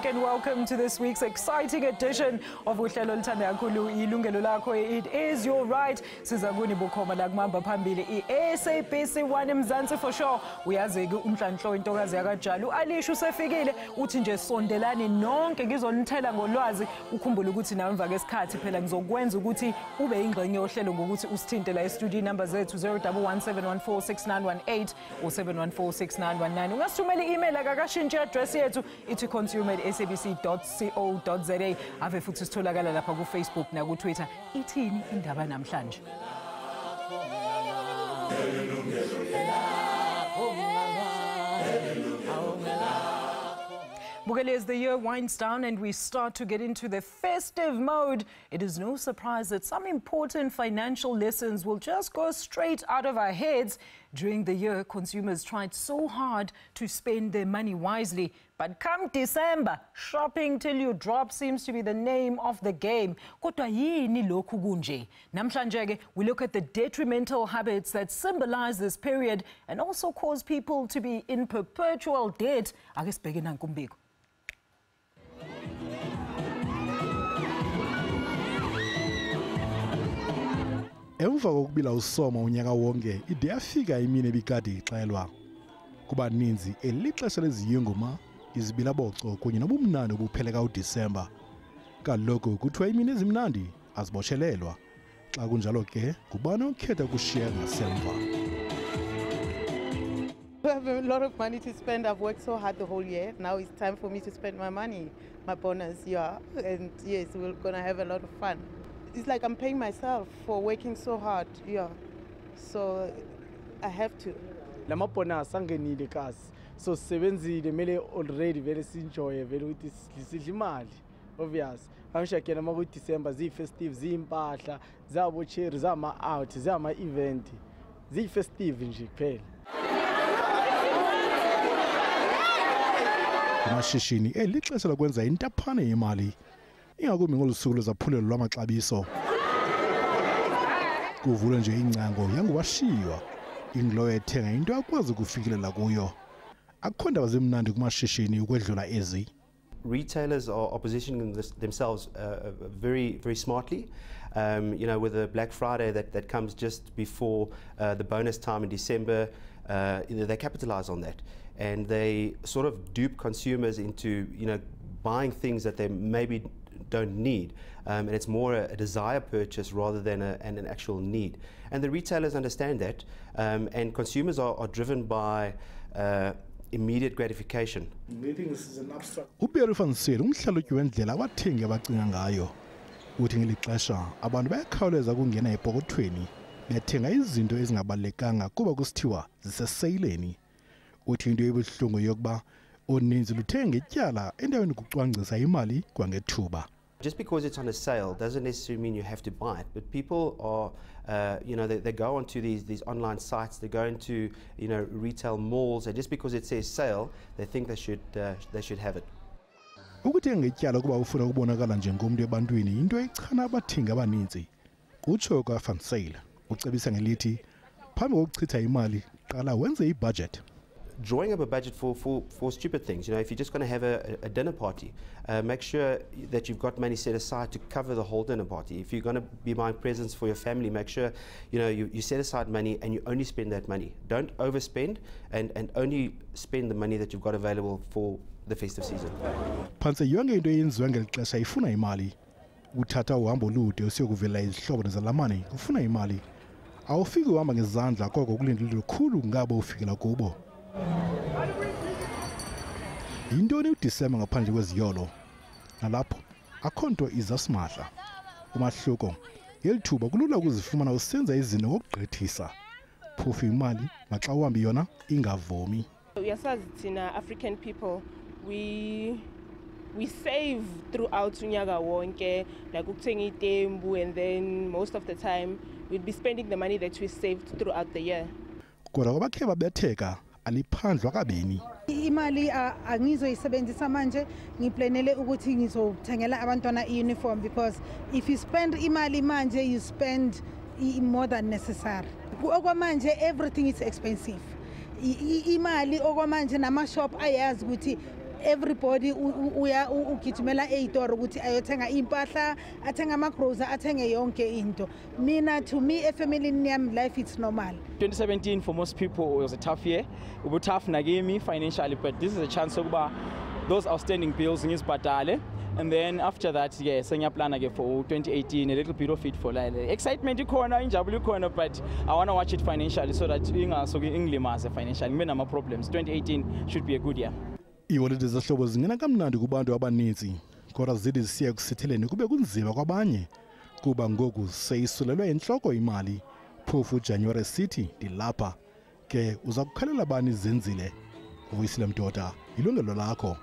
And welcome to this week's exciting edition of Uhlelo Oluthandwa Kakhulu Yilunelo Lakho. It is your right. Sizakuni bukhoma la kumamba phambili SABC 1 eMzansi for sure. Uyazi ke umhlanhlo intokazi yakajali uAlisha usefikile uthi nje sondelani nonke ngizonithela ngolwazi ukhumbule ukuthi nawe emva kwesikhathi phela ngizokwenza ukuthi ube ingxenye yohlelo ngokuthi usithinte la e-studio number zethu 0117146918 or 7146919. Ungasithumela i-email akakashintshe address yethu ithi consumer@sabc.co.za. Ave futhi sitholakala lapha ku Facebook na ku Twitter. Ithini indaba namhlanje? As the year winds down and we start to get into the festive mode, it is no surprise that some important financial lessons will just go straight out of our heads. During the year, consumers tried so hard to spend their money wisely. But come December, shopping till you drop seems to be the name of the game. Kodwa yini lokhu kunje? Namhlanje ke we look at the detrimental habits that symbolize this period and also cause people to be in perpetual debt. Ake sibheke nanku umbiko. Emva kokubila usoma unyaka wonke ide yafika imini ebikade ixelwa kuba ninzi elixesha leziyunguma izibila boco kunye nobumnandi obupheleka uDisemba. Kaloku kuthiwa imini ezimnandi aziboshelelwa xa kunjalo ke kubani okhetha kushiya ngasemva. I have a lot of money to spend. I've worked so hard the whole year. Now it's time for me to spend my money, my bonus, yeah. And yes, we're gonna have a lot of fun. It's like I'm paying myself for working so hard, yeah. So I have to. Lama bonus angenile kasi. So sebenzile mele already very enjoy very ukuthi lisidla imali. Obvious. Angisho nama ku December festive zimpahla, zabo cherry, zama out, zama event. Festive nje kuphela. Amashishini elixesha lokwenza intaphane yemali. Ingakumbi ngolusuku lwezaphulelo lwamaxabiso. Kuvule nje ingcango yanguwashiywa. Inglo ethenga into akwazi ukufikelela kuyo. Akukho ndaba zimnandi kumashishini ukwedlula ezi. Retailers are positioning themselves very smartly. You know, with the Black Friday that comes just before the bonus time in December, they capitalize on that. And they sort of dupe consumers into, you know, buying things that they maybe don't need, and it's more a desire purchase rather than an actual need. And the retailers understand that, and consumers are driven by immediate gratification. Uberifanisile umhlalutyi wendlela abathengi abacinga ngayo. Uthi ngelixesha abantu bayakhawuleza ukungena epokothweni bethenga izinto ezingabalekanga kuba kusithiwa ziseseyileni. Uthi into ebuhlungu yokuba uninzi luthenga ityala endaweni kucwangcisa imali kwangethuba. Just because it's on a sale doesn't necessarily mean you have to buy it. But people are, you know, they go onto these online sites, they go into, you know, retail malls, and just because it says sale, they think they should have it. Ukuthenga ityala kuba ufuna ukubonakala njengomuntu ebantwini into echana abathengi abaninzi. Utsho kaFansile ucebisa ngelithi phambi kokuchitha imali qala wenze ibudget. Drawing up a budget for stupid things. You know, if you're just going to have a dinner party, make sure that you've got money set aside to cover the whole dinner party. If you're going to be buying presents for your family, make sure, you know, you set aside money and you only spend that money. Don't overspend and only spend the money that you've got available for the festive season. Phantse yonke into eyenziwa ngelixesha ifuna imali. Uthatha uhambo olude usiyokuvela izihlobo nezalamane ufuna imali. Awufiki uhamba ngezandla koko kulindile lukhulu ngabo ufikela kubo. Yintoni uDisemba ngaphandle kweziyolo? Nalapho akho nto izasimahla. Umahluko yelithuba kulula ukuzifumana usenza izinto ngokugqithisa. Phofu imali maxa uhambi yona ingavumi. uyasazi thina African people we save throughout unyaka wonke, like ukuthenga itembu, and then most of the time we'd be spending the money that we saved throughout the year. Kodwa kwabakhe babetheka aliphandlwa kabini. Imali angizoyisebenzisa manje ngiplanele ukuthi ngizothengela abantwana i-uniform, because if you spend imali manje you spend more than necessary. Okwamanje everything is expensive. Imali okwamanje nama-shop ayazi ukuthi everybody ugijimela ey'toro ukuthi ayothenga impahla, athenga ama-grocery, athenge yonke into. Mina, to me, efamilini yami, life it's normal. 2017 for most people was a tough year. It was tough nagimi financially, but this is a chance to buy those outstanding bills in Isbadale. And then after that, yeah, senya plan again for 2018, a little bit of it for like excitement corner, injabulu corner, but I want to watch it financially so that financially, no problems. 2018 should be a good year. Iholide zehlobo zingena kamnandi kubantu abaninzi, kodwa zidi zisiya kusitheleni kube kunzima kwabanye kuba ngoku seyisulelwe enhloko imali. Phofu January City dilapha ke uza kukhalela bani zenzile. Uvuyisile Mdoda, Yilunelo Lakho.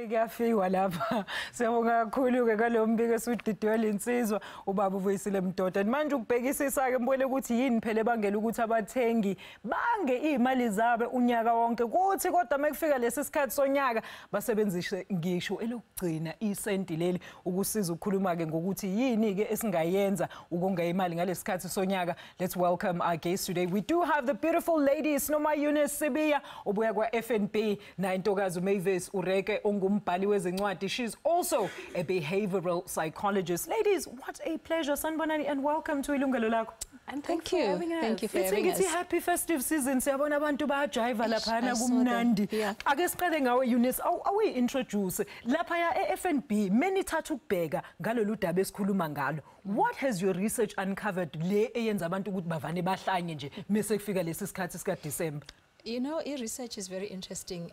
Kuyafiwa lapha. Siyabonga kakhulu-ke ngalo mbiko esudidiyela insizwa ubaba Uvuyisile Mdoda. Manje ukubhekisisa-ke mbone ukuthi yini phela ebangela ukuthi abathengi bange iy'mali zabo unyaka wonke, kuthi kodwa mekufika lesi sikhathi sonyaka basebenzise ngisho elokugcina isenti leli ukusiza ukukhuluma-ke ngokuthi yini-ke esingayenza ukonga imali ngalesi sikhathi sonyaka. Let's welcome our guest today. We do have the beautiful lady Snoma Eunice Sibiya obuya kwa-FNB naintokazi Mavis Ureke ngumbhali wezincwadi. She's also a behavioral psychologist. Ladies, what a pleasure, Sanbonani, and welcome to Yilunelo Lakho. And thank you for having us. It's a happy festive season. Siyabona abantu bayajiva laphana kumnandi. Ake siqale ngawe Eunice, awu introduce lapha ya FNB menithatha ukubheka ngalolu daba esikhuluma ngalo. What has your research uncovered le eyenza abantu ukuthi bavane bahlanye nje mase kufika lesi sikhathi sika December? You know, research is very interesting,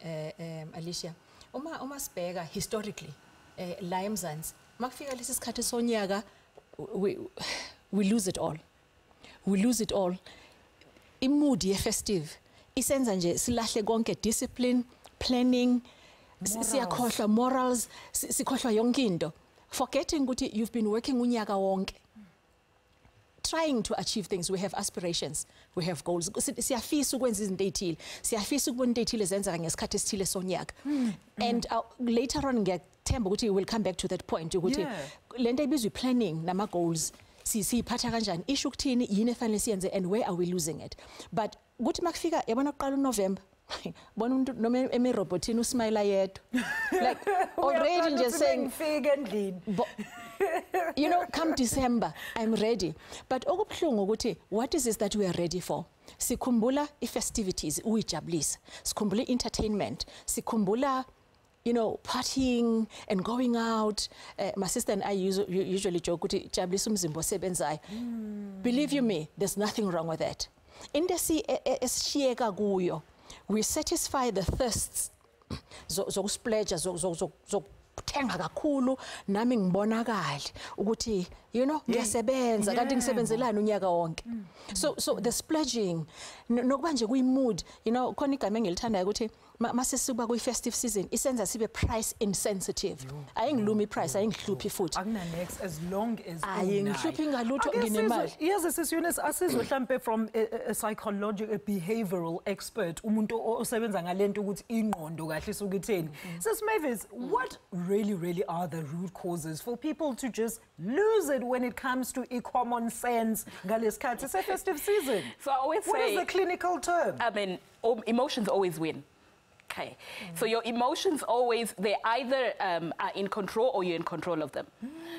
Alicia. Uma sibheka historically la eMzansi makufika lesi sikhathi sonyaka we lose it all. We lose it all. Imood ye festive isenza nje silahle konke, discipline, planning, siyakhohlwa morals, sikhohlwa yonke into, forgetting ukuthi you've been working unyaka wonke trying to achieve things. We have aspirations, we have goals. Siyafisa ukwenza izinto ezithile, siyafisa ukubona into ezithile zenzeka ngesikhathi esithile sonyaka. And later on ngiyathemba ukuthi we will come back to that point ukuthi lento ebizwa planning nama goals siyiphatha kanjani, isho ukuthini, yini efanele siyenze, and where are we losing it. But ukuthi makufika yabona kuqala uNovember bona umuntu noma emirobotini usmile yedwa, like already nje saying you know, come December, I'm ready. But okubhlungu ukuthi what is this that we are ready for? Sikhumbula i-festivities, uyijabulisa. Sikhumbula entertainment. Sikhumbula, you know, partying and going out. My sister and I usually joke ukuthi jabulisa umzimba osebenzayo. Believe you me, there's nothing wrong with that. Indesi esishiyeka kuyo, we satisfy the thirsts zokusplurge, thenga kakhulu nami ngibonakala ukuthi you know ngiyasebenza kanti ngisebenzelana unyaka wonke. So the splurging nokuba nje kuyi-mood, you know, khona igama engilithandayo ukuthi mase siba kuyi-festive season isenza sibe price insensitive. Ayingilumi price, ayingihluphi futhi. Next as long as ayingihluphi ngalutho nginemali. Yes, Sis Eunice, asizwe mhlambe from a psychological, a behavioral expert, umuntu osebenza ngalento ukuthi ingqondo kahle isukitheni. Sis Mavis, what really are the root causes for people to just lose it when it comes to common sense ngalesikhathi? It's a festive season. So I always say, what is the clinical term? I mean, emotions always win. Okay, so your emotions always, they either are in control or you're in control of them.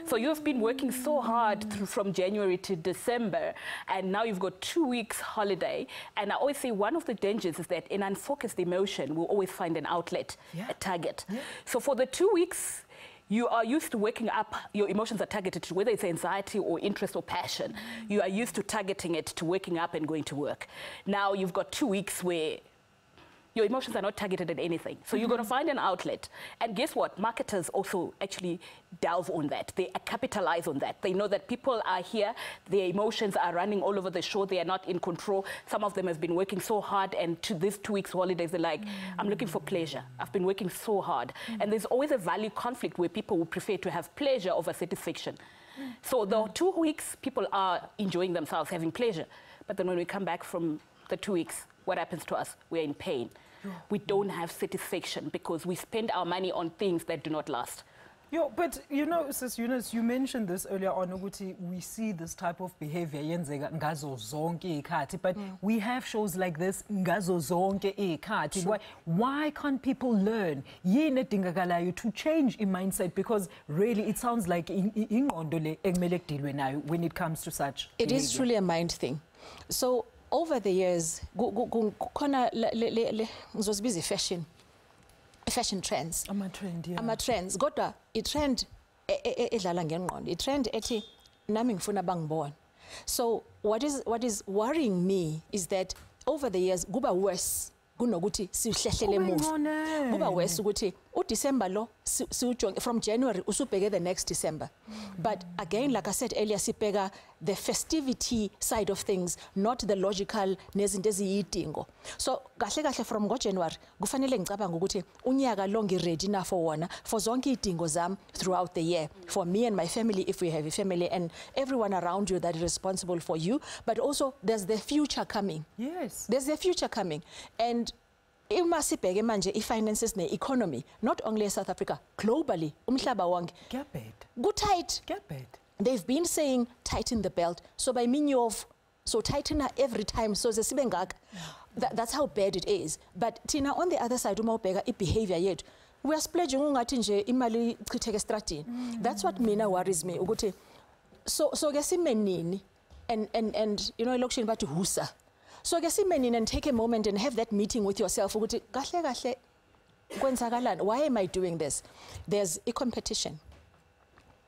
So you've been working so hard from January to December, and now you've got 2 weeks holiday. And I always say one of the dangers is that an unfocused emotion will always find an outlet, a target. So for the 2 weeks, you are used to waking up, your emotions are targeted to whether it's anxiety or interest or passion. You are used to targeting it to waking up and going to work. Now you've got 2 weeks where your emotions are not targeted at anything. So you're going to find an outlet. And guess what? Marketers also actually delve on that. They capitalize on that. They know that people are here. Their emotions are running all over the show. They are not in control. Some of them have been working so hard. And to this 2 weeks holidays, they're like, I'm looking for pleasure. I've been working so hard. And there's always a value conflict where people would prefer to have pleasure over satisfaction. So the 2 weeks, people are enjoying themselves, having pleasure. But then when we come back from the 2 weeks, what happens to us? We're in pain. We don't have satisfaction because we spend our money on things that do not last. But you know, Sis Eunice, you mentioned this earlier on, Uguti, we see this type of behavior yenzeka ngazo zonke ikhathi, but we have shows like this ngazo zonke ikhathi. Why can't people learn yini edingakalayo to change in mindset? Because really it sounds like ingqondo le ekumele kudilwe nayo when it comes to such it behavior. is truly a mind thing. So over the years khona ngizozibiza fashion trends. Ama-trend, yeah. Ama-trends. Kodwa i-trend edlala ngengqondo. I-trend ethi nami ngifuna bangibona. So what is worrying me is that over the years kuba worse kunokuthi sihlehlele emuva. Kuba worse ukuthi uDecember lo siujonge from January usubheke the next December. But again, like I said earlier, sibheka the festivity side of things, not the logical nezinto eziyidingo. So kahle from January kufanele ngicabanga ukuthi unyaka lo ngiready na for wona for zonke idingo zami throughout the year, for me and my family if we have a family, and everyone around you that is responsible for you. But also there's the future coming. Yes, there's the future coming. And imasibheke manje i-finances ne-economy, not only in South Africa, globally, umhlaba wonke. Good tight. They've been saying tighten the belt. So by meaning of, so tighten her every time. So that's how bad it is. But Tina, on the other side, behavior yet. We are splurging ungathi nje imali chitheke stratini. That's what mina worries me. Ukuthi so gesime nini and you know election bathi husa. So gesime nini and take a moment and have that meeting with yourself. Ukuthi kahle kwenzakalani? Why am I doing this? There's a competition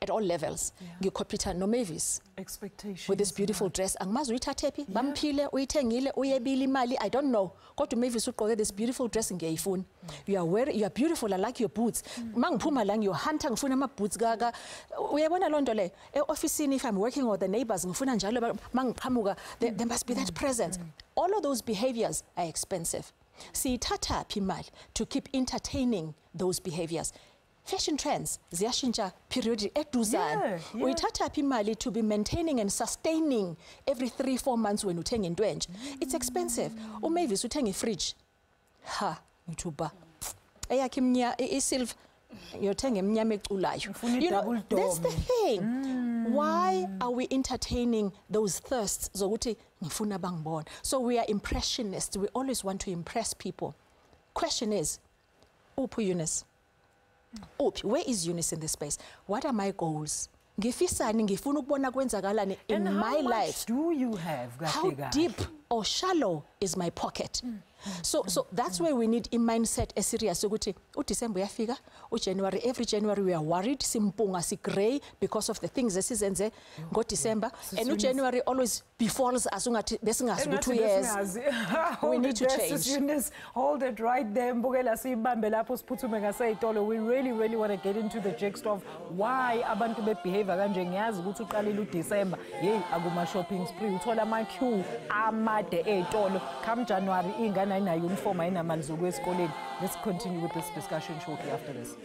at all levels. You compete no Mavis. Expectations. With this beautiful dress. Angmazi uyithathephi, bamphile, uyithengile, uyebile imali, I don't know. Kodwa Mavis ugqoke this beautiful dress ngiyayifuna. You are beautiful, I like your boots. Mangiphuma la ngiyohunter ngifuna ama boots gaga. Uyabona lonto le. E-office if I'm working with the neighbors ngifuna njalo mangiqhamuka, there must be that presence. All of those behaviors are expensive. Siyithatha phi imali to keep entertaining those behaviors. Fashion trends ziyashintsha periodic eduzane. Uyithatha phi imali to be maintaining and sustaining every 3-4 months when uthenga into enje. It's expensive. Umavis uthenga ifridge. Ha, YouTuber. Eyakhe imnya isilver yothenga emnyama eculayo. You know, that's the thing. Why are we entertaining those thirsts zokuthi ngifuna bangibona? So we are impressionists. We always want to impress people. Question is, uphi Eunice? Where is Eunice in this space? What are my goals? Ngifisani ngifuna ukubona kwenzakalani in my life. And how much do you have? How deep or shallow is my pocket? So that's where we need a mindset as serious. So December uyafika, January, every January we are worried, simpunga sigray because of the things this is and go December. And January always befalls us besingazi 2 years. We need to change. Hold it right there. We really want to get into the gist of why abantu behave kanje. Ngiyazi ukuthi uqalile uDecember, hey akuma shopping spree, uthola ama queue amade etolo. Come January ingane ayina uniform ayina mali zokwe esikoleni. Let's continue with this discussion shortly after this.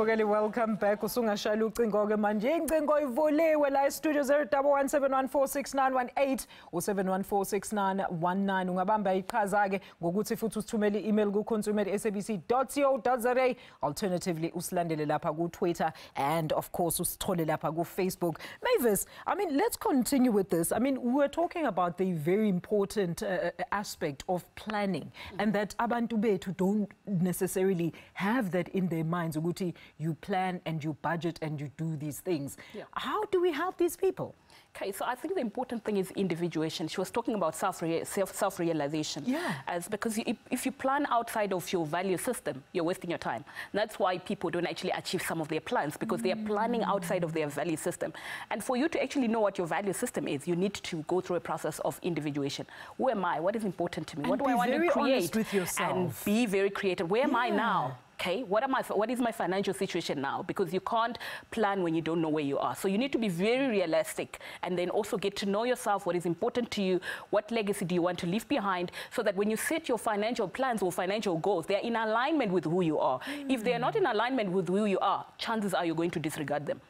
Welcome back. Usungashayela ucingo ke manje incingo ivuliwe la studio 0117146918 u7146919 ungabamba iqhaza ke ngokuthi futhi usithumele email ku consumer@sabc.co.za, alternatively usilandele lapha ku Twitter and of course usithole lapha ku Facebook. Mavis, I mean, let's continue with this. I mean, we're talking about the very important aspect of planning and that abantu bethu don't necessarily have that in their minds ukuthi you plan and you budget and you do these things. Yeah. How do we help these people? Okay, so I think the important thing is individuation. She was talking about self-realization. Yeah. Because if you plan outside of your value system, you're wasting your time. That's why people don't actually achieve some of their plans, because they are planning outside of their value system. And for you to actually know what your value system is, you need to go through a process of individuation. Who am I? What is important to me? And what do I want to create? Honest with yourself. And be very creative. Where am I now? Okay, what is my financial situation now? Because you can't plan when you don't know where you are. So you need to be very realistic, and then also get to know yourself, what is important to you, what legacy do you want to leave behind, so that when you set your financial plans or financial goals, they're in alignment with who you are. If they're not in alignment with who you are, chances are you're going to disregard them.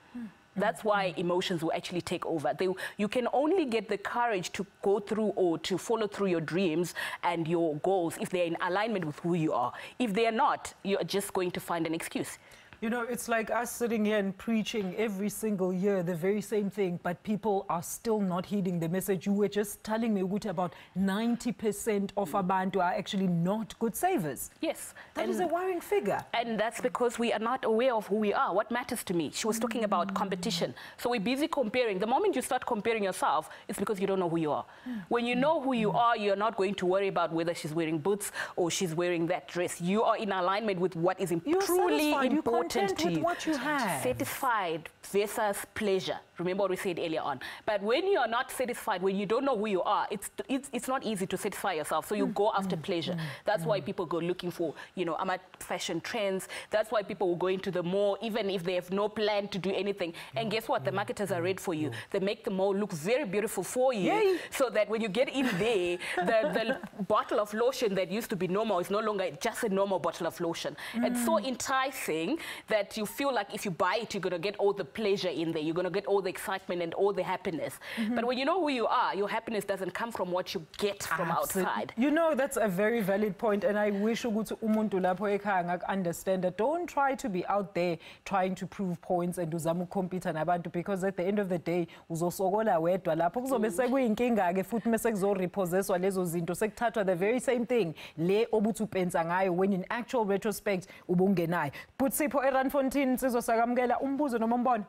That's why emotions will actually take over. You can only get the courage to go through or to follow through your dreams and your goals if they're in alignment with who you are. If they're not, you're just going to find an excuse. You know, it's like us sitting here and preaching every single year the very same thing, but people are still not heeding the message. You were just telling me, Uguti, about 90% of abantu are actually not good savers. Yes. That is a worrying figure. And that's because we are not aware of who we are, what matters to me. She was talking about competition. So we're busy comparing. The moment you start comparing yourself, it's because you don't know who you are. When you know who you are, you're not going to worry about whether she's wearing boots or she's wearing that dress. You are in alignment with what is truly important to you. What you have. Satisfied versus pleasure. Remember what we said earlier on. But when you are not satisfied, when you don't know who you are, it's not easy to satisfy yourself. So you go after pleasure. That's why people go looking for, you know, fashion trends. That's why people will go into the mall, even if they have no plan to do anything. And guess what? The marketers are ready for you. They make the mall look very beautiful for you. Yay. So that when you get in there, the bottle of lotion that used to be normal is no longer just a normal bottle of lotion. It's so enticing that you feel like if you buy it, you're going to get all the pleasure in there. You're going to get all the excitement and all the happiness. But when you know who you are, your happiness doesn't come from what you get from outside. You know, that's a very valid point, and I wish ukuthi umuntu lapho ekhaya understand that don't try to be out there trying to prove points and uzama ukukhompyutha nabantu, because at the end of the day uzosokola wedwa lapho kuzobe sekuyinkinga ke futhi mase kuzorepossesswa lezo zinto sekuthathwa the very same thing le obuthi upenza ngayo when in actual retrospect ubungenayo. Butsipho eRandfontein sizosakamukela umbuzo noma umbono.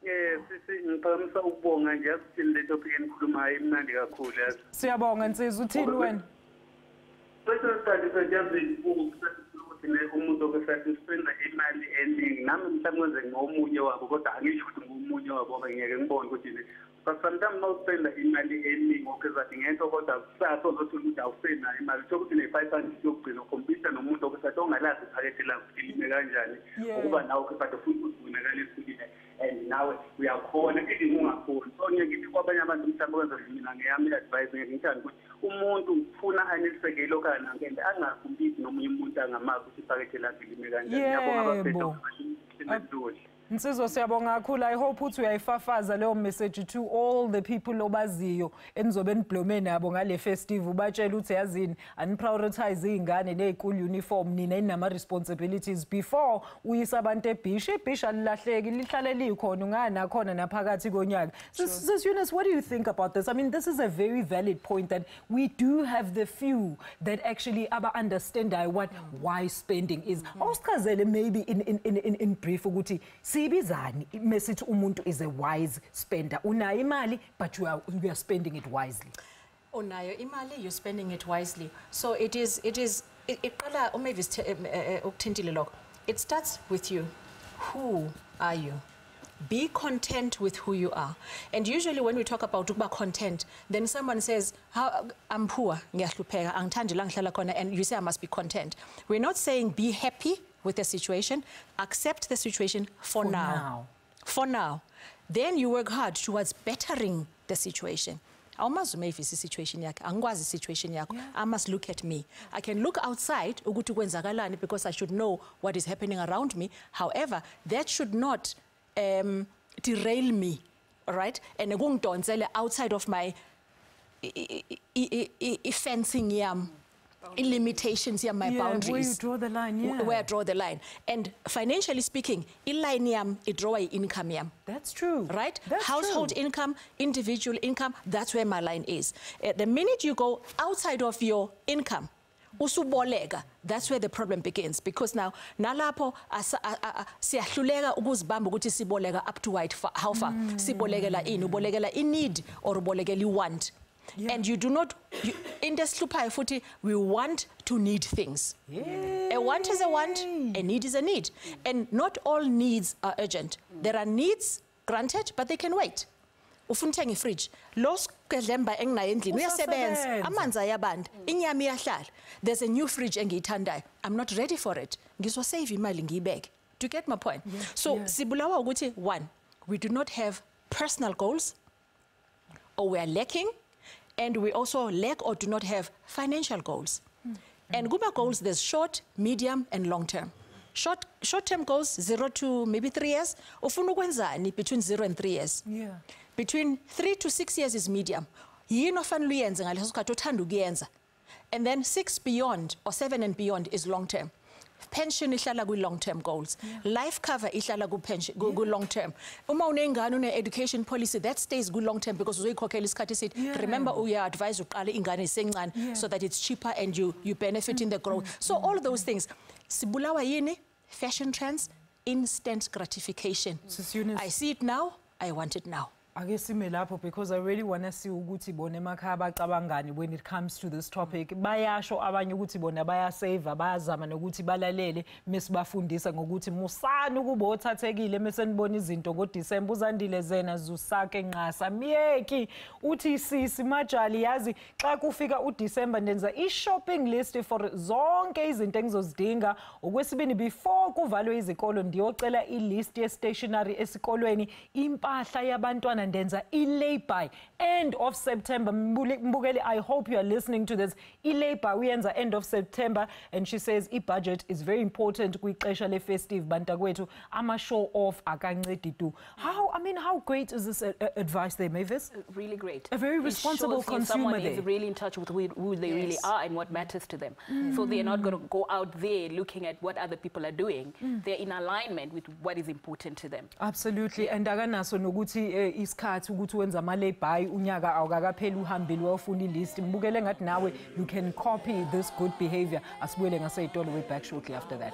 Yes, ngiphamisa ukubonga nje asithini le topic enikhuluma imnandi kakhulu yazi. Siyabonga nsizwe, uthini wena? Bese sithi siyazi ukuthi umuntu okufisa spenda imali eningi nami mhlawumbe ngenze ngomunye wabo kodwa angisho ukuthi ngomunye wabo ngeke ngibone ukuthi but sometimes now spenda imali eningi okuzathi ngento kodwa kusasa uzothi ukuthi awusenayo imali sokuthi ne-500 yokugcina ukhompyutha nomuntu okusathi ongalazi iphakethe lakho ilime kanjani ukuba nawe ukuphatha futhi uzibonakala esukile and nawe uyakhona even ungakhoni. So ngiyithi kwabanye abantu mhlawumbe kwenza mina ngeyami advice ngithanda ukuthi umuntu ufuna anelisekelo kana ngende angakhompyuthi nomunye umuntu angamazi ukuthi iphakethe lakho ilime kanjani. Ngiyabonga abaphethe Nsizwa siyabonga kakhulu. I hope uthi uyayifafaza leyo message to all the people obaziyo enizobe niblome nabo ngale festive, ubatshela ukuthi yazini aniprioritize izingane nezikole uniform, nina inama responsibilities before uyisa abantu ebhishi. Ibhishi alilahleki lihlale likhona ungana khona naphakathi konyaka. Sis Eunice, what do you think about this? I mean, this is a very valid point that we do have the few that actually understand what wise spending is. Awusichazele maybe in brief ukuthi sibizani message umuntu is a wise spender. Unayo imali but you are spending it wisely. Unayo imali, you're spending it wisely. So iqala uMavis ukuthintile lokho. It starts with you. Who are you? Be content with who you are. And usually when we talk about ukuba content, then someone says, I'm poor, ngiyahlupheka, angithandi la ngihlala khona, and you say I must be content. We're not saying be happy with the situation, accept the situation for now. For now. Then you work hard towards bettering the situation. Awumazi uMavis situation yakhe, angikwazi situation yakho. I must look at me. I can look outside ukuthi kwenzakalani because I should know what is happening around me. However, that should not derail me, all right? And ngungidonsele outside of my fencing yam. Limitations here, my boundaries. Where you draw the line, Where I draw the line. And financially speaking, line yam, I draw income yam. That's true. Right? That's household true. income, individual income, that's where my line is. The minute you go outside of your income, usuboleka, that's where the problem begins, because now nalapho siyahluleka ukuzibamba ukuthi siboleka up to how far sibolekela ini, ubolekela in need or ubolekela want. And you do not, in the slupai futhi, we want to need things. A want is a want, a need is a need. And not all needs are urgent. There are needs granted, but they can wait. Ufuntenga fridge. Los kedlemba enginayo endlini uyasebenza. Amanzi ayabanda. Inyama iyahlala. There's a new fridge engiyithandayo. I'm not ready for it. Ngizosave imali ngiyibeke. Do you get my point? So sibulawa ukuthi, one, we do not have personal goals, or we are lacking. And we also lack or do not have financial goals. And Guma goals, there's short, medium, and long term. Short-term goals, 0 to maybe 3 years. Ufuna ukwenzani between 0 and 3 years. Between 3 to 6 years is medium. Yini ofanele uyenze ngaleso sikhathi othanda ukuyenza. And then 6 beyond or 7 and beyond is long term. Pension ihlala ku long term goals. Life cover ihlala ku pension ku long term. Uma unengane une education policy that stays ku long term because uzoyikhokhela isikhathi esithi. Remember uya advise uqale ingane isencane so that it's cheaper and you benefit in the growth. So all of those things. Sibulawa yini? Fashion trends, instant gratification. I see it now, I want it now. Because I really want to see ukuthi bona emakhaya bacabangani when it comes to this topic. Bayasho abanye ukuthi bona bayasave, bayazama nokuthi balalele mesibafundisa ngokuthi musani ukuba othathekile mesenibona izinto ngoDisemba uzandile zena zusake nqasa miyeki uthi sisi majali yazi xa kufika uDisemba ndenza i-shopping list for zonke izinto engizozidinga. Okwesibini before kuvalwe izikolo ndiyocela i-list ye-stationery esikolweni, impahla yabantwana ndenza i-lay-by end of September. Mbukeli, I hope you are listening to this. I-lay-by uyenza end of September, and she says i-budget is very important kwixesha le-festive bantakwethu. Ama show off akancedi tu. How great is this advice there, Mavis? Really great. A very responsible consumer someone is really in touch with who they really are and what matters to them. So they're not going to go out there looking at what other people are doing. They're in alignment with what is important to them. Absolutely. And akanaso nokuthi isikhathi ukuthi wenza ama-lay-by unyaka awukakapheli uhambile wafuna i-list. Mbukele ngathi nawe you can copy this good behavior. Asibuyele ngaseyitolo, we're back shortly after that.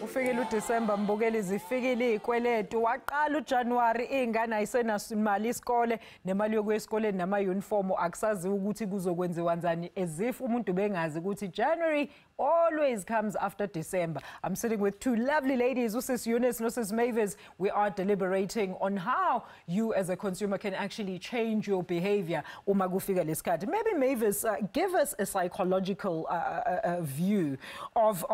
Ufikile uDisemba mbukeli zifikile ikweletu waqala uJanuary ingane ayisenaso imali isikole nemali yokuya esikoleni nama uniform akusaziwa ukuthi kuzokwenziwa kanjani as if umuntu bengazi ukuthi January always comes after December. I'm sitting with two lovely ladies, Usis Eunice and Usis Mavis. We are deliberating on how you as a consumer can actually change your behavior. Maybe Mavis, give us a psychological view of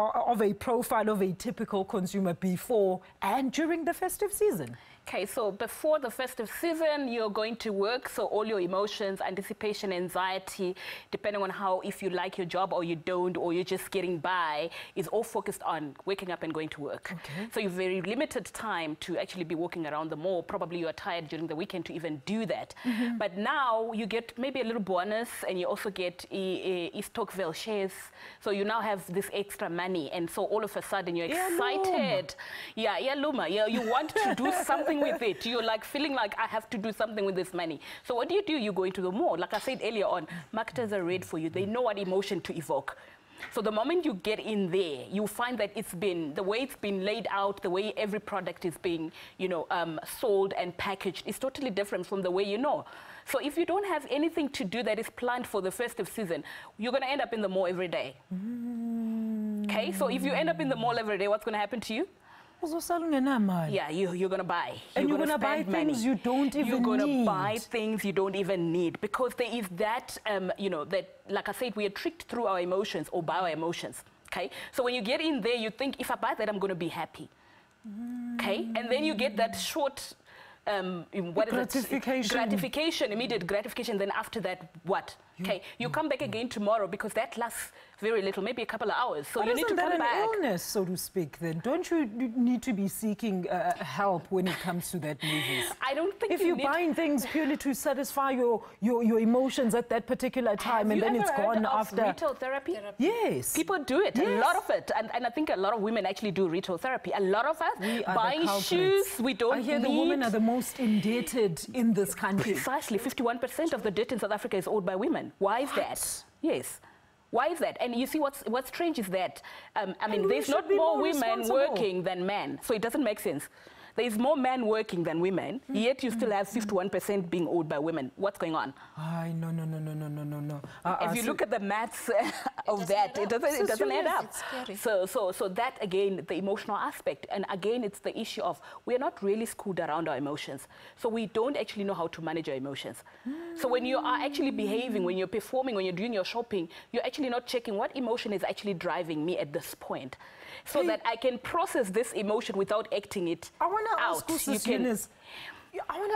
a profile of a typical consumer before and during the festive season. Okay, so before the festive season, you're going to work, so all your emotions, anticipation, anxiety, depending on how, if you like your job or you don't, or you're just getting by, is all focused on waking up and going to work. Okay. So you've very limited time to actually be walking around the mall. Probably you are tired during the weekend to even do that. But now you get maybe a little bonus, and you also get Stokvel shares. So you now have this extra money, and so all of a sudden you're excited. Luma. You want to do something with it. You're like feeling like I have to do something with this money. So what do? You go into the mall. Like I said earlier on, marketers are ready for you. They know what emotion to evoke. So the moment you get in there, you find that it's been, the way it's been laid out, the way every product is being, sold and packaged is totally different from the way you know. So if you don't have anything to do that is planned for the festive season, you're going to end up in the mall every day. Okay, so if you end up in the mall every day, what's going to happen to you? Yeah, you're going to buy. And you're going to buy things you don't even need. You're going to buy things you don't even need. Because there is that, that, like I said, we are tricked through our emotions or by our emotions. Okay? So when you get in there, you think, if I buy that, I'm going to be happy. Okay? And then you get that short... gratification, immediate gratification. Then after that, what? Okay, you come back again tomorrow because that lasts very little, maybe a couple of hours. So but you need to isn't come that back. an illness, so to speak, then? Don't you need to be seeking help when it comes to that movies? I don't think if you're buying things purely to satisfy your emotions at that particular time, and then it's gone after. Retail therapy? Yes. People do it, yes. a lot of it. And I think a lot of women actually do retail therapy. A lot of us buying shoes we don't need. I hear the women are the most indebted in this country. Precisely. 51% of the debt in South Africa is owed by women. Why is that? Yes. Why is that? And you see what's strange is that, I mean, there's not more women working than men. So it doesn't make sense. There's more men working than women, yet you still have 51% being owed by women. What's going on? No. If you look at the maths of that, it doesn't add up. So that, again, the emotional aspect. And again, it's the issue of we're not really schooled around our emotions. So we don't actually know how to manage our emotions. So when you are actually behaving, when you're performing, when you're doing your shopping, you're actually not checking what emotion is actually driving me at this point, so that I can process this emotion without acting it out. I want to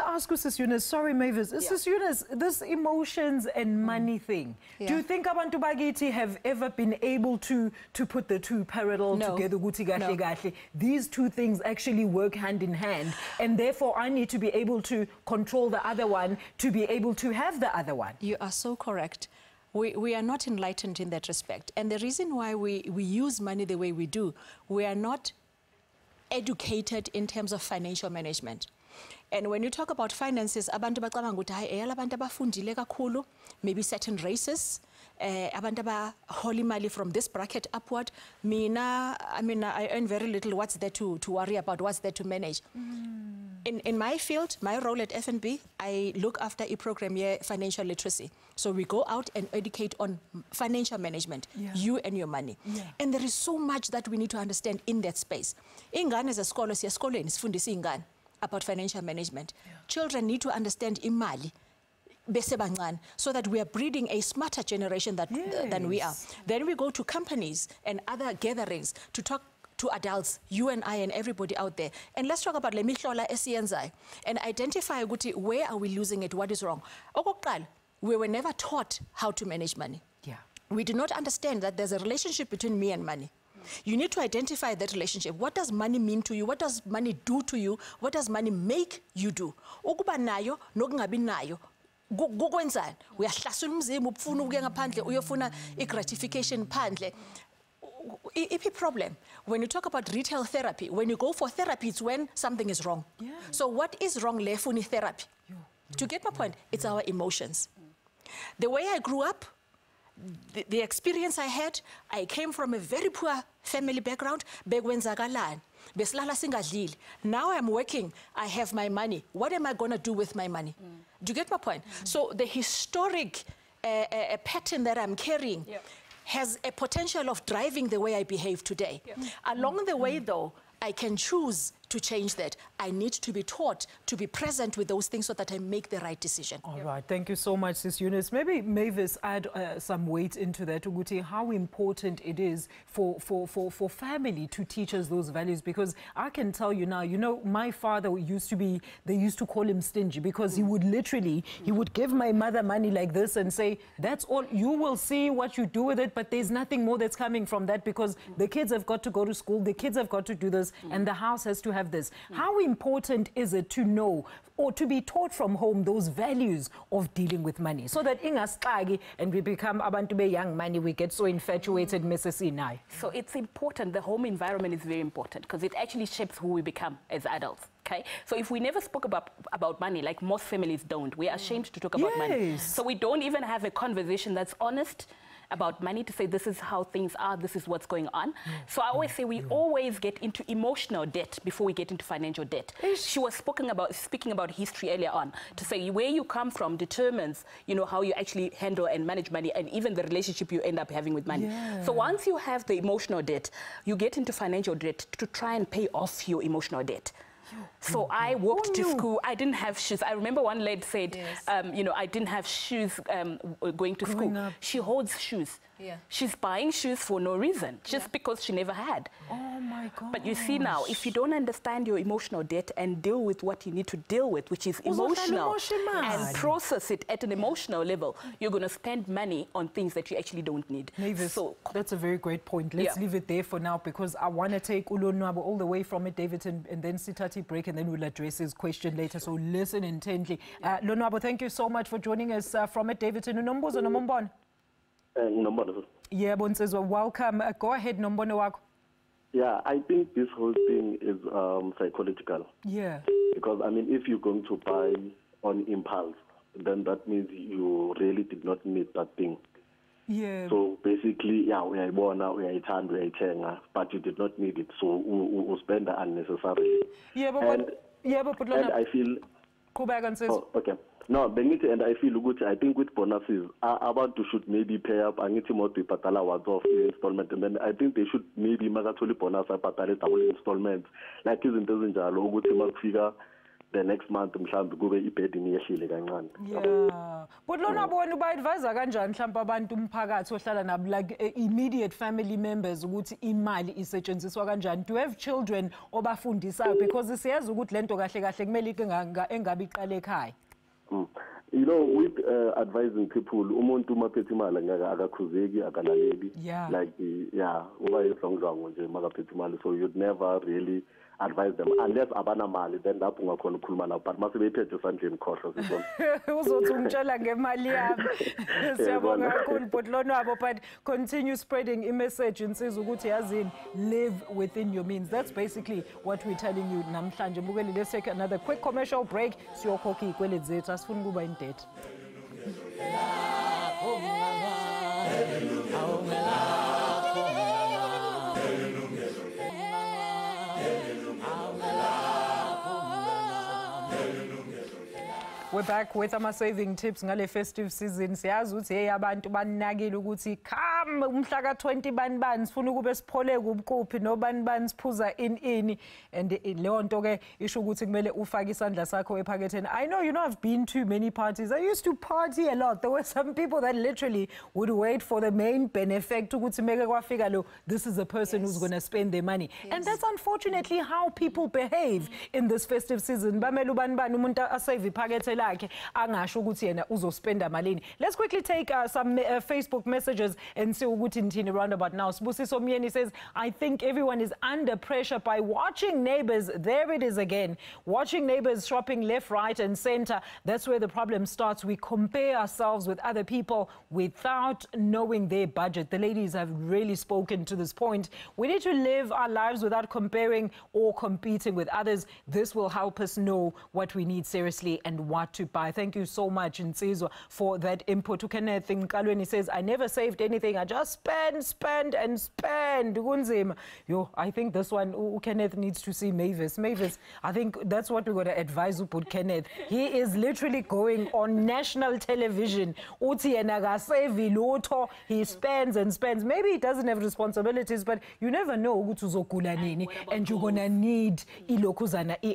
ask you, Sis Eunice, sorry, Mavis, Sis Eunice, this emotions and money thing, do you think abantu bakithi have ever been able to put the two parallel together? No. These two things actually work hand in hand, and therefore I need to be able to control the other one to be able to have the other one. You are so correct. We are not enlightened in that respect. And the reason why we use money the way we do, we are not educated in terms of financial management. And when you talk about finances, abantu bacabanga ukuthi hayi abantu abafundile kakhulu, maybe certain races, abantu abahola imali from this bracket upward. I earn very little. What's there to worry about? What's there to manage? In my field, my role at FNB, I look after a program here, financial literacy. So we go out and educate on financial management, you and your money. And there is so much that we need to understand in that space. Ingane zesikolo siyesikolweni sifundisa ingane about financial management. Children need to understand imali so that we are breeding a smarter generation than we are. Then we go to companies and other gatherings to talk to adults, you and I and everybody out there. And let's talk about lemihlola esiyenzayo and identify where are we losing it, what is wrong. Okokuqala, we were never taught how to manage money. We do not understand that there's a relationship between me and money. You need to identify that relationship. What does money mean to you? What does money do to you? What does money make you do? Ukuba nayo nokungabi nayo kukwenzani? Uyahlasula umzimba ufuna ukuya ngaphandle uyofuna i-gratification phandle. It's a problem. When you talk about retail therapy, when you go for therapy, it's when something is wrong. So what is wrong lefuni therapy? To get my point, it's our emotions. The way I grew up, the experience I had, I came from a very poor family background. Now I'm working, I have my money. What am I going to do with my money? Do you get my point? So the historic pattern that I'm carrying has a potential of driving the way I behave today. Along the way, though, I can choose to change that. I need to be taught to be present with those things so that I make the right decision. All right, thank you so much, Sis Eunice. Maybe Mavis add some weight into that, Uguti, how important it is for family to teach us those values, because I can tell you now, you know, my father they used to call him stingy because he would literally, he would give my mother money like this and say, that's all, you will see what you do with it, but there's nothing more that's coming from that because the kids have got to go to school, the kids have got to do this, and the house has to have this. How important is it to know or to be taught from home those values of dealing with money so that ingasixaki and we become abantu be young money, we get so infatuated, Mrs. Inai? So it's important, the home environment is very important because it actually shapes who we become as adults. Okay, so if we never spoke about money, like most families don't, we are ashamed to talk about money. So we don't even have a conversation that's honest about money to say this is how things are, this is what's going on. So I always say we always get into emotional debt before we get into financial debt. She was speaking about history earlier on to say where you come from determines, you know, how you actually handle and manage money and even the relationship you end up having with money. So once you have the emotional debt, you get into financial debt to try and pay off your emotional debt. So I walked to school. I didn't have shoes. I remember one lady said, you know, I didn't have shoes going to school. She holds shoes Yeah. She's buying shoes for no reason, just because she never had. Oh my God. But you see now, if you don't understand your emotional debt and deal with what you need to deal with, which is emotional, and process it at an emotional level, you're going to spend money on things that you actually don't need. Mavis, so that's a very great point. Let's leave it there for now, because I want to take Yilunelo all the way from it, David, and then Sitati break, and then we'll address his question later. So listen intently. Yilunelo, thank you so much for joining us from it, David. Unombozo noMombona. Yeah, Bonsezwa, welcome. Go ahead, Nombono wako. Yeah, I think this whole thing is psychological. Yeah. Because, I mean, if you're going to buy on impulse, then that means you really did not need that thing. Yeah. So basically, yeah, we are but you did not need it, so we spend unnecessarily. Yeah, but and I feel. Go back and say. Oh, okay. No, and I feel good. I think with bonuses, about to should maybe pay up and get more to patala was off installment, and then I think they should maybe magatoli bonus patala double installments. Like isn't jalo good figure the next month mhlambe kube ibhedi yehlile kancane. Yeah. But lona bona uba advise kanjani mhlawumbe abantu umphakathi ohlala nabo, like immediate family members, ukuthi imali isetshenziswa kanjani? Do you have children obafundisayo? Because siyazi ukuthi lento kahle kahle kumele engabe iqale ekhaya. You know, with advising people, umuntu maphethe imali akakhuzeki akalaleli. Yeah. Like uba yesongzango nje makaphethe imali, so you'd never really advise them unless abana mali, then lapho ungakhona ukukhuluma nabo, but mase bephethe esandleni khohlo sisona. Uzothi ungitshela ngemali yami. Siyabonga kakhulu Yilunelo, but continue spreading a message insizwa ukuthi yazini, live within your means. That's basically what we're telling you namhlanje. Mbukeli, let's take another quick commercial break. Siyokhokha ikweleti zethu, asifuni kuba in debt. We're back with our saving tips ngale festive season. Siyazi ukuthi hey abantu banakile ukuthi come umhla ka20 bani sifuna ukube sipholeke ubukuphi nobani siphuza ini, and leyo nto ke isho ukuthi kumele ufake isandla sakho ephaketheni. I know I've been to many parties. I used to party a lot. There were some people that literally would wait for the main benefactor ukuthi meke kwafika lo, this is the person who's going to spend their money. And that's unfortunately how people behave in this festive season. Bamele ubani umuntu asave iphakethe lakhe angasho ukuthi yena uzospenda malini. Let's quickly take some Facebook messages and see ukuthi nithini roundabout now. Sibusiso Myeni says, I think everyone is under pressure by watching neighbors. There it is again. Watching neighbors shopping left, right and center. That's where the problem starts. We compare ourselves with other people without knowing their budget. The ladies have really spoken to this point. We need to live our lives without comparing or competing with others. This will help us know what we need seriously and what to buy. Thank you so much, Nsizwa, for that input. Kenneth Nkalweni says, I never saved anything. I just spend. Kunzima. Yo, I think this one, Kenneth needs to see Mavis. Mavis, I think that's what we're going to advise upon Kenneth. He is literally going on national television. He spends and spends. Maybe he doesn't have responsibilities, but you never know and you're going to need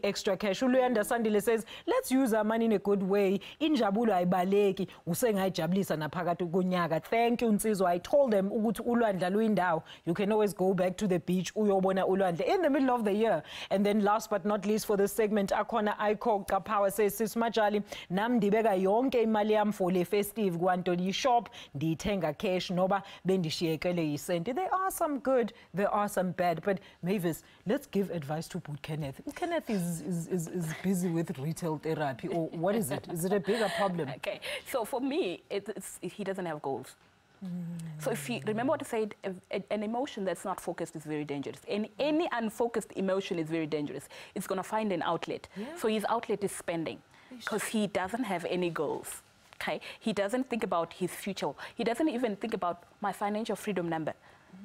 extra cash. Uluyanda Sandile says, let's use our money in a good way. Injabulo ayibaleki usengayijabulisa naphakathi konyaka. Thank you Nsizwa. I told them ukuthi ulwandle luyindawo. You can always go back to the beach uyobona ulwandle in the middle of the year. And then last but not least for this segment, akhona Aiko Kapawa says, Sis Majali, nam ndibeka yonke imali yami for le festive kwantoni shop ndithenga cash noba bendishiyekele isenti. There are some good, there are some bad, but Mavis, let's give advice to Kenneth. Kenneth is busy with retail therapy, or what is it? Is it a bigger problem? Okay, so for me, he doesn't have goals. So if you remember what I said, an emotion that's not focused is very dangerous. And any unfocused emotion is very dangerous. It's going to find an outlet. Yeah. So his outlet is spending because he doesn't have any goals. Okay, he doesn't think about his future. He doesn't even think about my financial freedom number.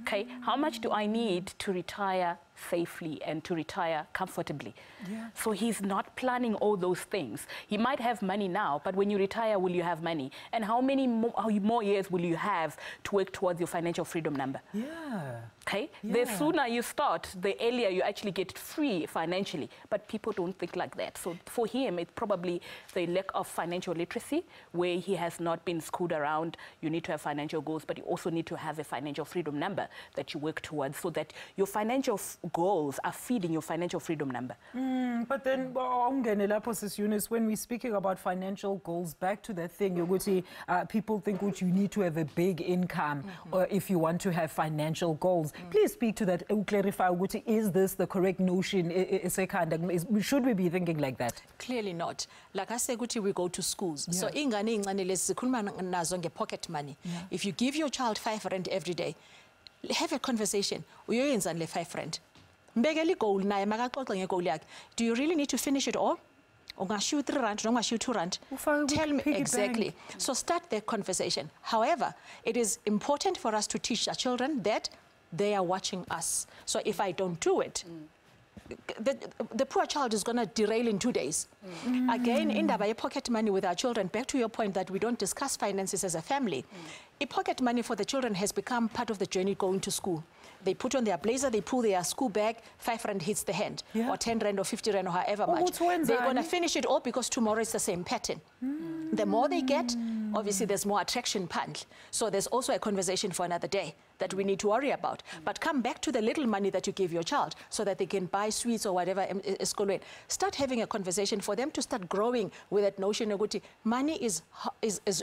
Okay, how much do I need to retire safely and to retire comfortably. Yeah. So he's not planning all those things. He might have money now, but when you retire, will you have money? And how many more years will you have to work towards your financial freedom number? Yeah. Okay? Yeah. The sooner you start, the earlier you actually get free financially. But people don't think like that. So for him, it's probably the lack of financial literacy, where he has not been schooled around. You need to have financial goals, but you also need to have a financial freedom number that you work towards, so that your financial goals are feeding your financial freedom number. But then, Eunice, when we're speaking about financial goals, back to that thing, people think you need to have a big income or if you want to have financial goals. Please speak to that, clarify, is this the correct notion? Should we be thinking like that? Clearly not. Like I said, we go to schools. So pocket money. If you give your child 5 rand every day, have a conversation. Uyoyenza 5 rand. Mbekele goal naye makaxoxe ngegoal yakhe. Do you really need to finish it all? Ungashiya 3 rand, ungashiya 2 rand. Tell me exactly. So start the conversation. However, it is important for us to teach our children that they are watching us. So if I don't do it, the poor child is going to derail in 2 days. Again, in the pocket money with our children, back to your point that we don't discuss finances as a family, pocket money for the children has become part of the journey going to school. They put on their blazer, they pull their school bag, 5 rand hits the hand, or 10 rand or 50 rand or however much. They're going to finish it all because tomorrow it's the same pattern. The more they get, obviously there's more attraction punch. So there's also a conversation for another day that we need to worry about. But come back to the little money that you give your child so that they can buy sweets or whatever is going. Start having a conversation for them to start growing with that notion of money is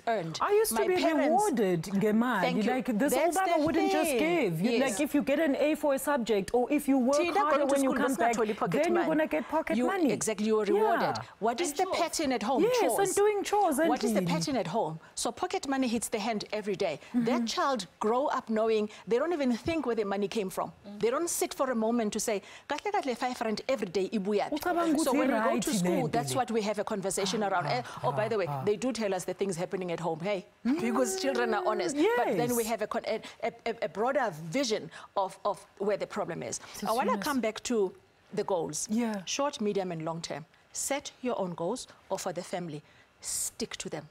earned. I used to be rewarded, Gemad. Like this old Baba wouldn't just give. Like if you get an A for a subject or if you work harder when you come back, then you're going to get pocket money. Exactly, you are rewarded. What is the pattern at home? Yes, and doing chores. What is the pattern at home? So pocket money hits the hand every day. That child grow up knowing they don't even think where the money came from. They don't sit for a moment to say, 5 rand every day, so when we go to school, that's what we have a conversation around. Oh, by the way, they do tell us the things happening at home, hey, because children are honest. But then we have a broader vision of where the problem is. I want to come back to the goals. Short, medium, and long term. Set your own goals or for the family. Stick to them.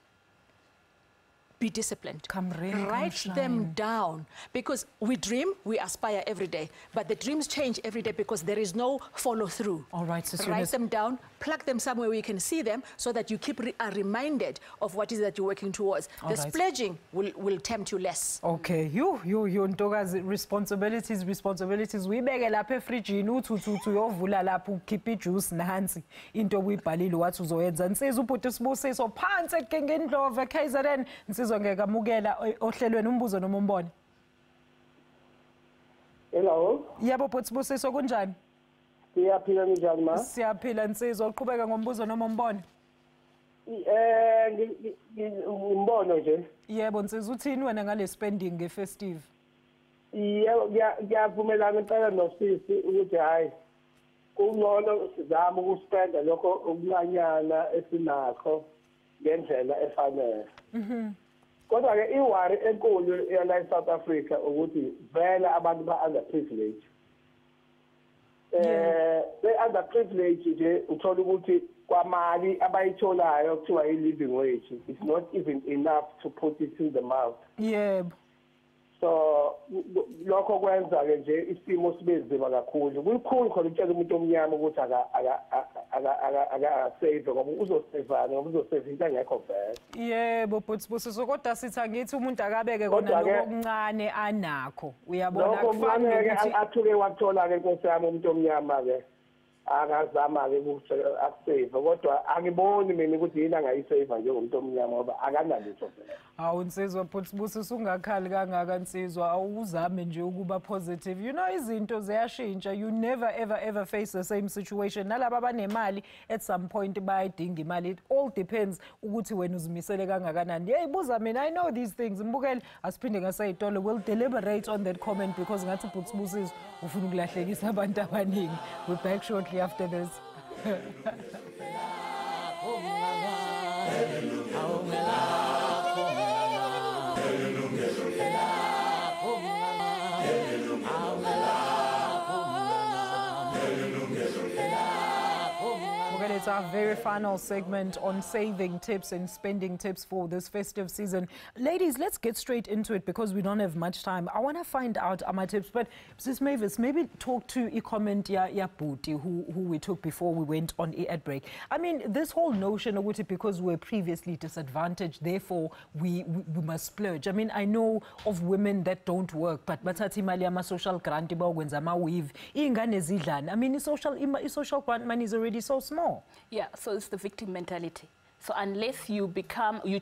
Be disciplined. Write them down. Because we dream, we aspire every day. But the dreams change every day because there is no follow through. All right, Sister Write them down, plug them somewhere where you can see them so that you keep reminded of what is that you're working towards. The splurging will tempt you less. Okay, you Ntokazi, responsibilities. We beg lapha efrijini uthi uyovula lapha ukhipha ijuice nahansi into oyibhalile wathi uzoyenza. Nsizwa ubhuti Sibusiso phansi eGengendlove KZN. Ngekamukela ohlelweni umbuzo noma umbone. Hello. Yebo bhuti Sibusiso kunjani? Siyaphila njani ma? Siyaphila nsizwa, uqhubeka ngombuzo noma umbone? Umbono nje. Yebo nsizwa, uthini wena ngale spending ngeFestive? Yebo ngiyavumelana impela nosisi ukuthi hayi kungcono sizama ukuspenda lokho okuncanyana esinakho ngendlela efanele. Kodwa ke iwari enkulu la South Africa ukuthi vela abantu ba-underprivileged. Be-underprivileged nje uthola ukuthi kwamali abayitholayo kuthiwa i-living wage, it's not even enough to put it in the mouth. Yebo. So lokho kwenza ke nje isimo sibe nzima kakhulu. Kulikhulu khona ukutshela umuntu omnyama ukuthi save ngoba uzosavana ngoba uzosave into engekho vele. Yebo bhuti Sibusiso, kodwa sithi angithi umuntu akabeke kona lokuncane anakho. Uyabona kufanele ukuthi athuke wathola ke Nkosi yami umuntu omnyama ke akazama ke ukuthi akusave, kodwa angiboni mina ukuthi yini angayisave njengomuntu omnyama ngoba akanalutho vele. Hawu nsizwa bhuti Sibusiso, ungakhali kangaka nsizwa, awuzame nje ukuba positive. You know izinto ziyashintsha. You never ever face the same situation. Nalabo abanemali at some point bayidinga imali. It all depends ukuthi wena uzimisele kangakanani. Buza mina, I know these things. Mbukele asiphinde ngasayitolo. We'll deliberate on that comment because ngathi bhuti Sibusiso ufuna ukulahlekisa abantu abaningi. We're back shortly after this. it's our very final segment on saving tips and spending tips for this festive season. Ladies, let's get straight into it because we don't have much time. I want to find out my tips, but Sis Mavis, maybe talk to a comment ya Booty who we took before we went on a ad break. I mean, this whole notion of it because we're previously disadvantaged, therefore we must splurge. I mean, I know of women that don't work, but bathathi imali ama social grant bawwenza ama weave ingane zidlana. I mean, social grant money is already so small. Yeah, so it's the victim mentality. So unless you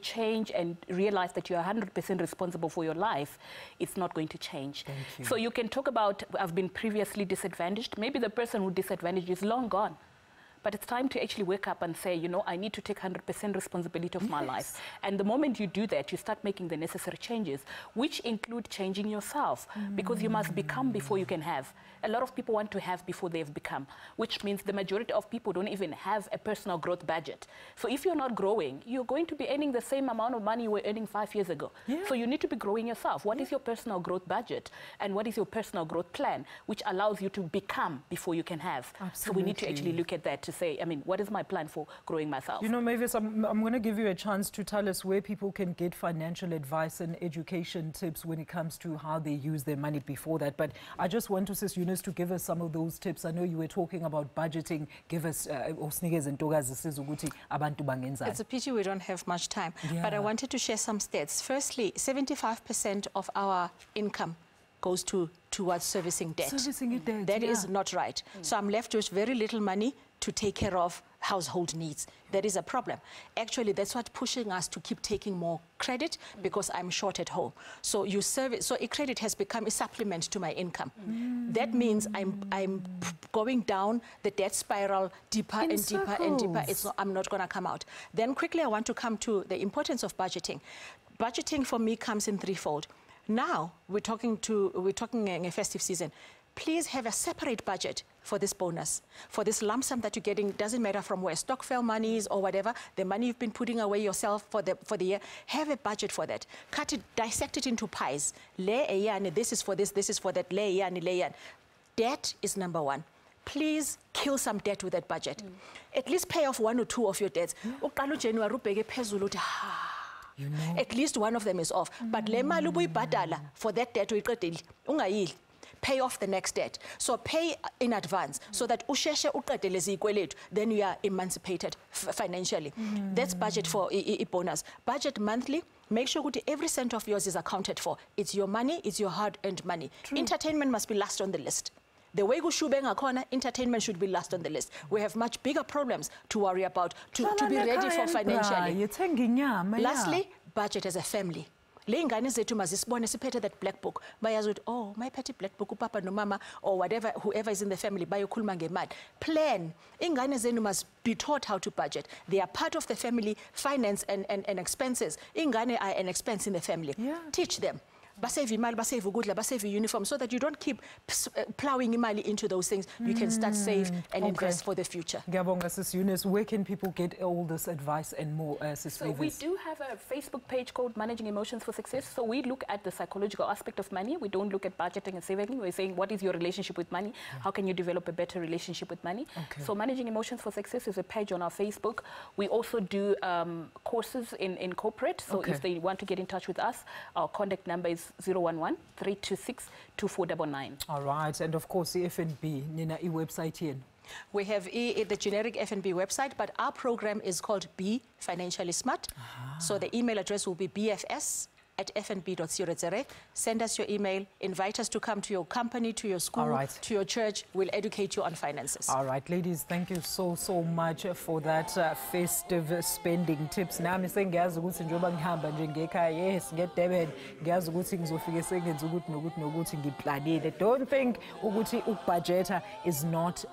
change and realize that you're 100% responsible for your life, it's not going to change. Thank you. So you can talk about, I've been previously disadvantaged. Maybe the person who disadvantaged is long gone. But it's time to actually wake up and say, you know, I need to take 100% responsibility of my life. And the moment you do that, you start making the necessary changes, which include changing yourself, because you must become before you can have. A lot of people want to have before they've become, which means the majority of people don't even have a personal growth budget. So if you're not growing, you're going to be earning the same amount of money you were earning 5 years ago. Yeah. So you need to be growing yourself. What is your personal growth budget? And what is your personal growth plan, which allows you to become before you can have? Absolutely. So we need to actually look at that to say, I mean, what is my plan for growing myself? You know, Mavis, I'm going to give you a chance to tell us where people can get financial advice and education tips when it comes to how they use their money before that. But I just want to Sis Eunice to give us some of those tips. I know you were talking about budgeting. Give us It's a pity we don't have much time, but I wanted to share some stats. Firstly, 75% of our income goes towards servicing debt. Servicing your debt, That is not right. So I'm left with very little money to take care of household needs. That is a problem. Actually, that's what's pushing us to keep taking more credit because I'm short at home. So so a credit has become a supplement to my income. That means I'm going down the debt spiral deeper and deeper and deeper. I'm not going to come out. Then quickly, I want to come to the importance of budgeting. Budgeting for me comes in threefold. Now we're talking in a festive season. Please have a separate budget for this bonus, for this lump sum that you're getting. Doesn't matter from where, stokvel monies or whatever, the money you've been putting away yourself for the year. Have a budget for that. Cut it, dissect it into pies. This is for this is for that. Debt is number one. Please kill some debt with that budget. At least pay off 1 or 2 of your debts. You know. At least one of them is off. But le mali ubuyibhadala for that debt uyiqedile ungayidli. Pay off the next debt. So pay in advance so that usheshe uqede lezi ikweletu, then you are emancipated financially. That's budget for a bonus. Budget monthly. Make sure that every cent of yours is accounted for. It's your money, it's your hard-earned money. True. Entertainment must be last on the list. The way entertainment should be last on the list. We have much bigger problems to worry about, to be ready for financially. Lastly, budget as a family. Le ngane zethu mazisibone siphethe that black book. Bayazi ukuthi oh mayiphethe black book upapa no mama or whatever whoever is in the family bayokhuluma ngemali. Plan. Ingane zenu must be taught how to budget. They are part of the family finance and expenses. Ingane are an expense in the family. Yeah. Teach them. Basave imali, basave ukudla, basave uniform, so that you don't keep plowing imali into those things. You can start save and invest for the future. Ngiyabonga Sis Eunice, where can people get all this advice and more, Sis So we do have a Facebook page called Managing Emotions for Success. So we look at the psychological aspect of money. We don't look at budgeting and saving. We're saying, what is your relationship with money? How can you develop a better relationship with money? Okay. So Managing Emotions for Success is a page on our Facebook. We also do courses in corporate. So if they want to get in touch with us, our contact number is 011-326-2499. All right, and of course the FNB, Nina, website here. We have the generic FNB website, but our program is called Be Financially Smart. So the email address will be bfs@fnb.co.za. Send us your email, invite us to come to your company, to your school, to your church. We'll educate you on finances. All right, ladies, thank you so much for that festive spending tips. Nami sengiyazi ukuthi njengoba ngihamba nje ngekhaya, yes, ngeDurban, ngiyazi ukuthi ngizofike sengenza ukuthi nokuthi ngiplanile. Don't think ukuthi ukubudgeta is not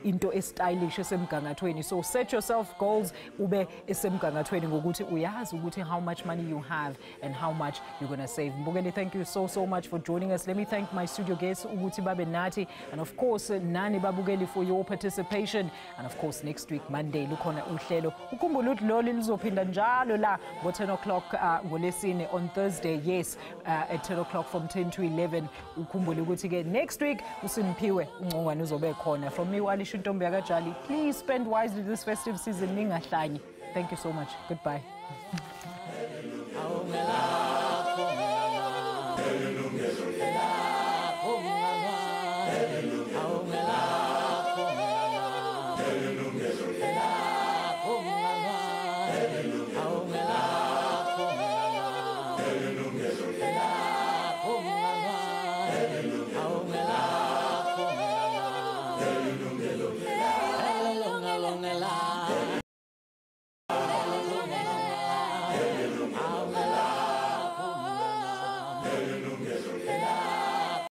into stylish esemgangathweni. So set yourself goals ube esemgangathweni ngokuthi uyazi ukuthi how much money you have and how much much you're going to save. Mbukeli, thank you so much for joining us. Let me thank my studio guests, Uguti Babe Nati, and of course, Nani Babugeli for your participation. And of course, next week, Monday, lukhona uhlelo. Ukhumbule ukuthi lolu lizophinda njalo la ngo 10 o'clock ngolesine on Thursday, yes, at 10 o'clock from 10 to 11. Ukhumbule ukuthi ke next week uSimphiwe uNgcongwane uzobe khona. From me, Walisha Ntombi Akajali, please spend wisely this festive season. Ningahlanye. Thank you so much. Goodbye. Yilunelo